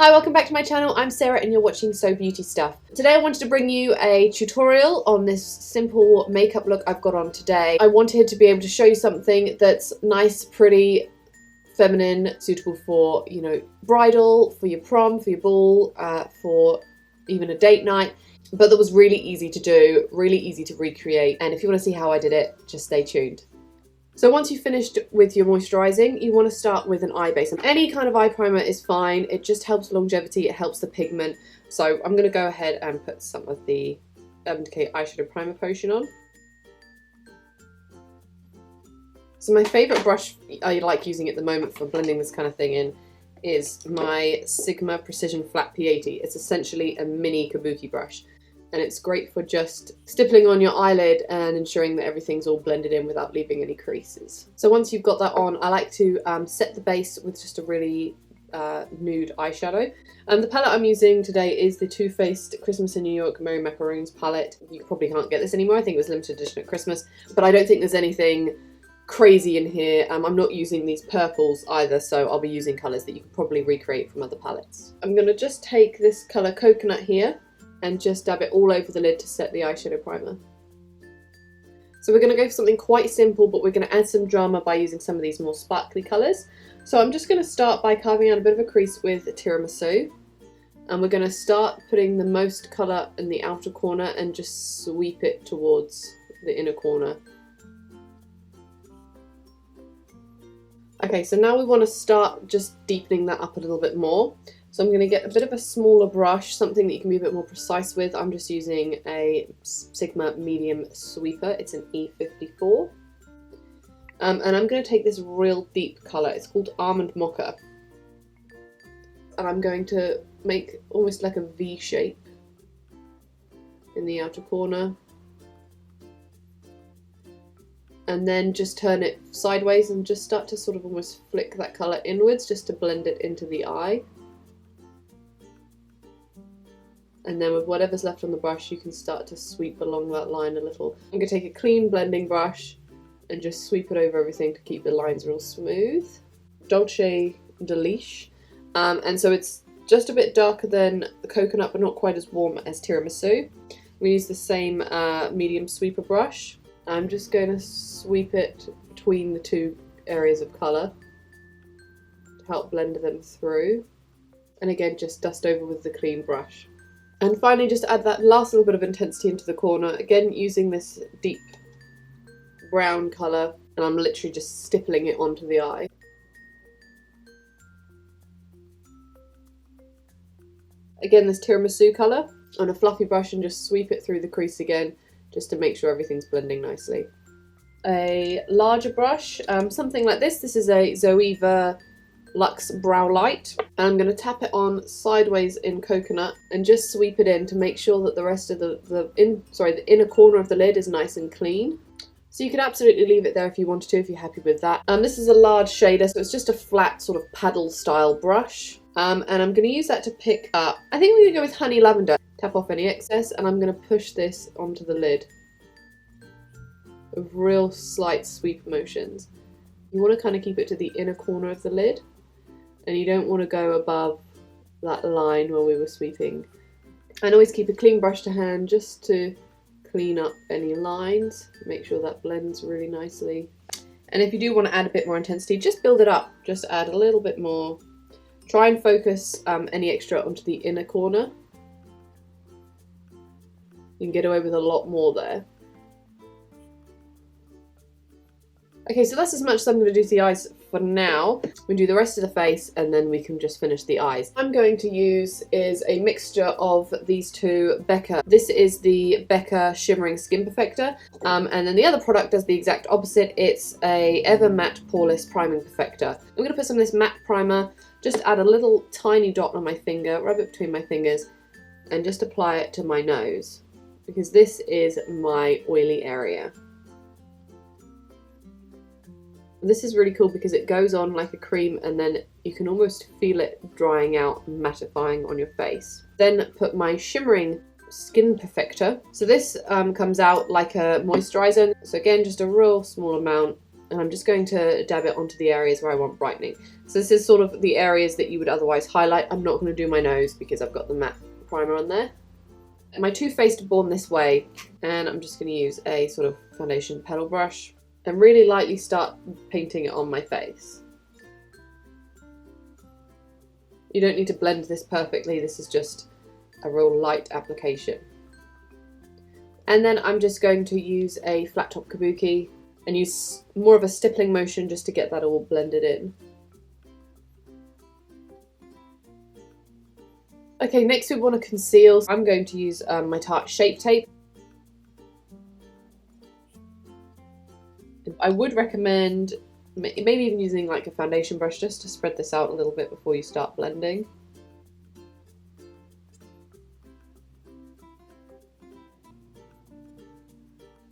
Hi, welcome back to my channel. I'm Sarah and you're watching So Beauty Stuff. Today I wanted to bring you a tutorial on this simple makeup look I've got on today. I wanted to be able to show you something that's nice, pretty, feminine, suitable for, you know, bridal, for your prom, for your ball, for even a date night, but that was really easy to do, really easy to recreate. And if you want to see how I did it, just stay tuned. So once you've finished with your moisturising, you want to start with an eye base. And any kind of eye primer is fine. It just helps longevity, it helps the pigment. So I'm going to go ahead and put some of the Urban Decay Eyeshadow Primer Potion on. So my favourite brush I like using at the moment for blending this kind of thing in is my Sigma Precision Flat P80. It's essentially a mini kabuki brush. And it's great for just stippling on your eyelid and ensuring that everything's all blended in without leaving any creases. So once you've got that on, I like to set the base with just a really nude eyeshadow. The palette I'm using today is the Too Faced Christmas in New York Merry Macaroons palette. You probably can't get this anymore. I think it was limited edition at Christmas, but I don't think there's anything crazy in here. I'm not using these purples either, so I'll be using colours that you could probably recreate from other palettes. I'm going to just take this colour Coconut here and just dab it all over the lid to set the eyeshadow primer. So we're going to go for something quite simple, but we're going to add some drama by using some of these more sparkly colours. So I'm just going to start by carving out a bit of a crease with Tiramisu. And we're going to start putting the most colour in the outer corner and just sweep it towards the inner corner. Okay, so now we want to start just deepening that up a little bit more. So I'm going to get a bit of a smaller brush, something that you can be a bit more precise with. I'm just using a Sigma Medium Sweeper. It's an E54. And I'm going to take this real deep colour. It's called Almond Mocha. And I'm going to make almost like a V shape in the outer corner. And then just turn it sideways and just start to sort of almost flick that colour inwards just to blend it into the eye. And then with whatever's left on the brush, you can start to sweep along that line a little. I'm going to take a clean blending brush and just sweep it over everything to keep the lines real smooth. Dolce Delice. And so it's just a bit darker than the Coconut, but not quite as warm as Tiramisu. We use the same medium sweeper brush. I'm just going to sweep it between the two areas of colour to help blend them through. And again, just dust over with the clean brush. And finally, just add that last little bit of intensity into the corner, again using this deep brown colour, and I'm literally just stippling it onto the eye. Again, this Tiramisu colour on a fluffy brush and just sweep it through the crease again, just to make sure everything's blending nicely. A larger brush, something like this. This is a Zoeva Luxe Brow Light, and I'm going to tap it on sideways in Coconut and just sweep it in to make sure that the rest of the inner corner of the lid is nice and clean. So you could absolutely leave it there if you wanted to, if you're happy with that. This is a large shader, so it's just a flat sort of paddle style brush, and I'm going to use that to pick up, I think we're going to go with Honey Lavender. Tap off any excess, and I'm going to push this onto the lid with real slight sweep motions. You want to kind of keep it to the inner corner of the lid, and you don't want to go above that line where we were sweeping. And always keep a clean brush to hand just to clean up any lines, make sure that blends really nicely. And if you do want to add a bit more intensity, just build it up, just add a little bit more. Try and focus any extra onto the inner corner. You can get away with a lot more there. Okay, so that's as much as I'm going to do to the eyes for now. We'll do the rest of the face and then we can just finish the eyes. I'm going to use is a mixture of these two Becca. This is the Becca Shimmering Skin Perfector, and then the other product does the exact opposite. It's a Ever Matte Poreless Priming Perfector. I'm going to put some of this matte primer, just add a little tiny dot on my finger, rub it between my fingers, and just apply it to my nose, because this is my oily area. This is really cool because it goes on like a cream and then you can almost feel it drying out, mattifying on your face. Then put my Shimmering Skin Perfector. So this comes out like a moisturiser. So again, just a real small amount and I'm just going to dab it onto the areas where I want brightening. So this is sort of the areas that you would otherwise highlight. I'm not going to do my nose because I've got the matte primer on there. And my Too Faced Born This Way, and I'm just going to use a sort of foundation petal brush and really lightly start painting it on my face. You don't need to blend this perfectly, this is just a real light application. And then I'm just going to use a flat top kabuki and use more of a stippling motion just to get that all blended in. Okay, next we want to conceal. I'm going to use my Tarte Shape Tape. I would recommend maybe even using like a foundation brush just to spread this out a little bit before you start blending.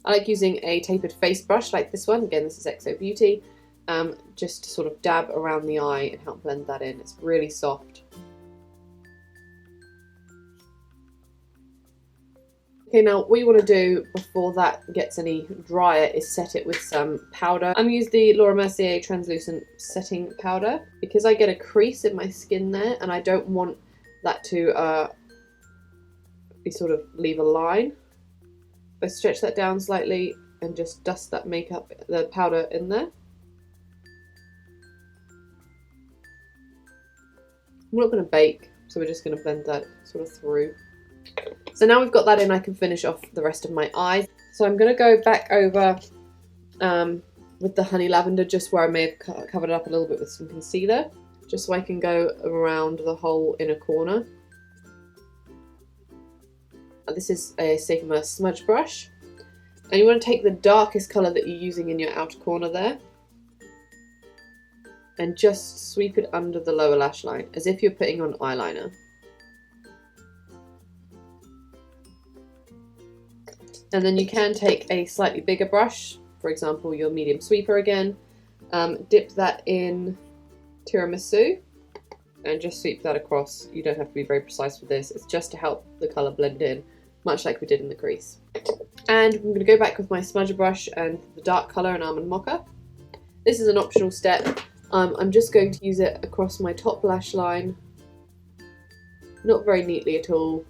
I like using a tapered face brush like this one. Again, this is XO Beauty. Just to sort of dab around the eye and help blend that in. It's really soft. Okay, now what you want to do before that gets any drier is set it with some powder. I'm going to use the Laura Mercier translucent setting powder because I get a crease in my skin there and I don't want that to sort of leave a line. I stretch that down slightly and just dust that makeup, the powder in there. I'm not going to bake, so we're just going to blend that sort of through. So now we've got that in, I can finish off the rest of my eyes. So I'm going to go back over with the Honey Lavender just where I may have covered it up a little bit with some concealer, just so I can go around the whole inner corner. This is a Sigma smudge brush, and you want to take the darkest colour that you're using in your outer corner there and just sweep it under the lower lash line as if you're putting on eyeliner. And then you can take a slightly bigger brush, for example your medium sweeper again, dip that in tiramisu and just sweep that across. You don't have to be very precise with this, it's just to help the colour blend in, much like we did in the crease. And I'm going to go back with my smudger brush and the dark colour in Almond Mocha. This is an optional step. I'm just going to use it across my top lash line, not very neatly at all,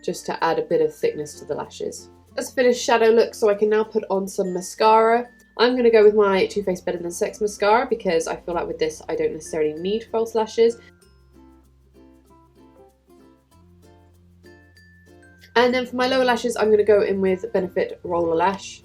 just to add a bit of thickness to the lashes. That's a finished shadow look, so I can now put on some mascara. I'm going to go with my Too Faced Better Than Sex mascara because I feel like with this I don't necessarily need false lashes. And then for my lower lashes I'm going to go in with Benefit Roller Lash.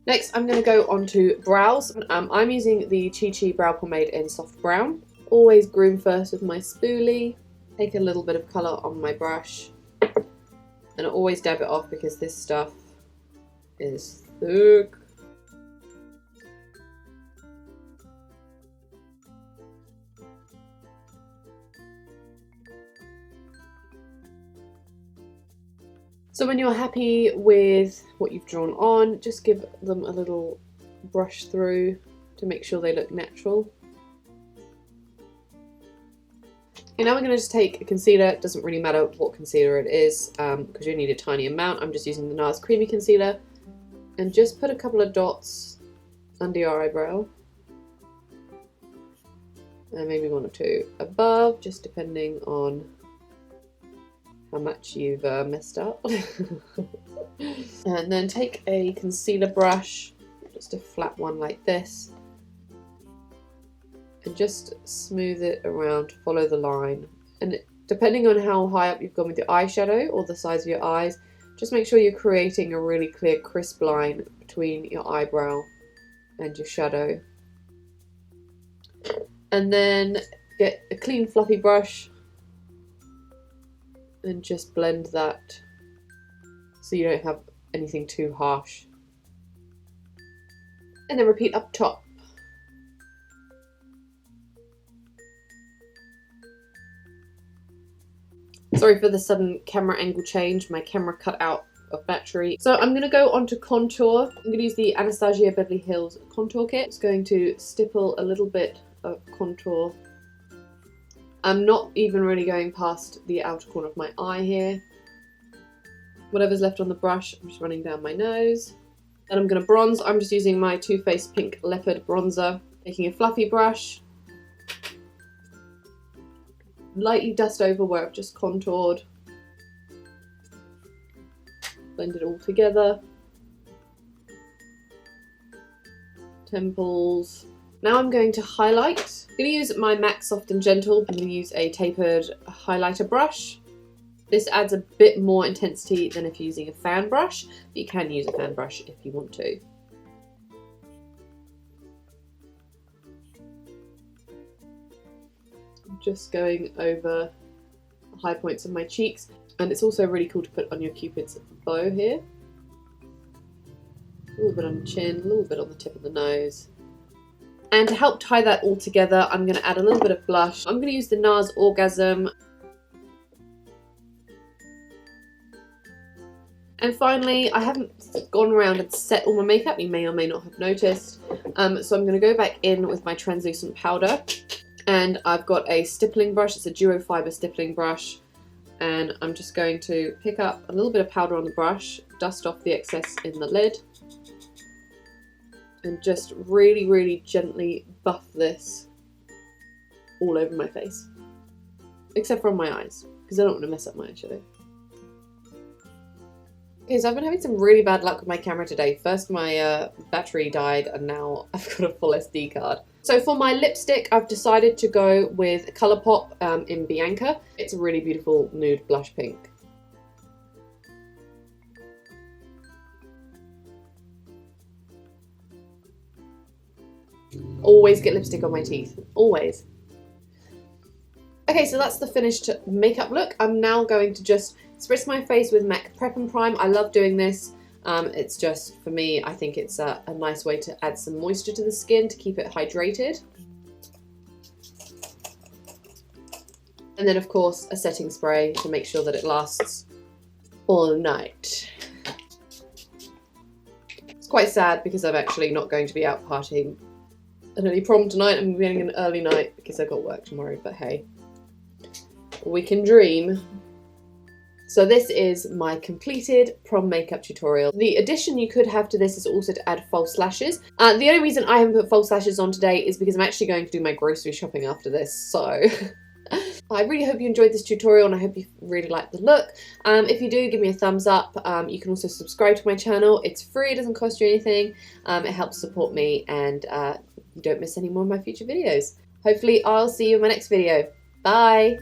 Next I'm going to go on to brows. I'm using the Chi Chi Brow Pomade in Soft Brown. Always groom first with my spoolie, take a little bit of colour on my brush, and I always dab it off because this stuff is thick. So when you're happy with what you've drawn on, just give them a little brush through to make sure they look natural. Okay, now we're going to just take a concealer. It doesn't really matter what concealer it is because you need a tiny amount. I'm just using the NARS Creamy Concealer and just put a couple of dots under your eyebrow and maybe one or two above, just depending on how much you've messed up. And then take a concealer brush, just a flat one like this, and just smooth it around to follow the line. And depending on how high up you've gone with your eyeshadow or the size of your eyes, just make sure you're creating a really clear, crisp line between your eyebrow and your shadow. And then get a clean fluffy brush and just blend that so you don't have anything too harsh. And then repeat up top. Sorry for the sudden camera angle change, my camera cut out of battery. So I'm going to go on to contour. I'm going to use the Anastasia Beverly Hills contour kit. It's going to stipple a little bit of contour I'm not even really going past the outer corner of my eye here. Whatever's left on the brush, I'm just running down my nose. Then I'm going to bronze. I'm just using my Too Faced Pink Leopard bronzer. Taking a fluffy brush. Lightly dust over where I've just contoured. Blend it all together. Temples. Now I'm going to highlight. I'm going to use my MAC Soft and Gentle. I'm going to use a tapered highlighter brush. This adds a bit more intensity than if you're using a fan brush, but you can use a fan brush if you want to. I'm just going over the high points of my cheeks, and it's also really cool to put on your Cupid's bow here. A little bit on the chin, a little bit on the tip of the nose. And to help tie that all together, I'm going to add a little bit of blush. I'm going to use the NARS Orgasm. And finally, I haven't gone around and set all my makeup, you may or may not have noticed. So I'm going to go back in with my translucent powder. And I've got a stippling brush, it's a duo fibre stippling brush. And I'm just going to pick up a little bit of powder on the brush, dust off the excess in the lid. And just really, really gently buff this all over my face. Except for on my eyes, because I don't want to mess up my eyeshadow. Okay, so I've been having some really bad luck with my camera today. First my battery died and now I've got a full SD card. So for my lipstick, I've decided to go with Colourpop in Bianca. It's a really beautiful nude blush pink. Always get lipstick on my teeth, always. Okay, so that's the finished makeup look. I'm now going to just spritz my face with MAC Prep and Prime. I love doing this. It's just, for me, I think it's a nice way to add some moisture to the skin to keep it hydrated. And then, of course, a setting spray to make sure that it lasts all night. It's quite sad because I'm actually not going to be out partying an early prom tonight. I'm getting an early night because I've got work tomorrow, but hey, we can dream. So this is my completed prom makeup tutorial. The addition you could have to this is also to add false lashes. The only reason I haven't put false lashes on today is because I'm actually going to do my grocery shopping after this, so I really hope you enjoyed this tutorial and I hope you really liked the look. If you do, give me a thumbs up. You can also subscribe to my channel. It's free, it doesn't cost you anything. It helps support me and you don't miss any more of my future videos. Hopefully I'll see you in my next video. Bye!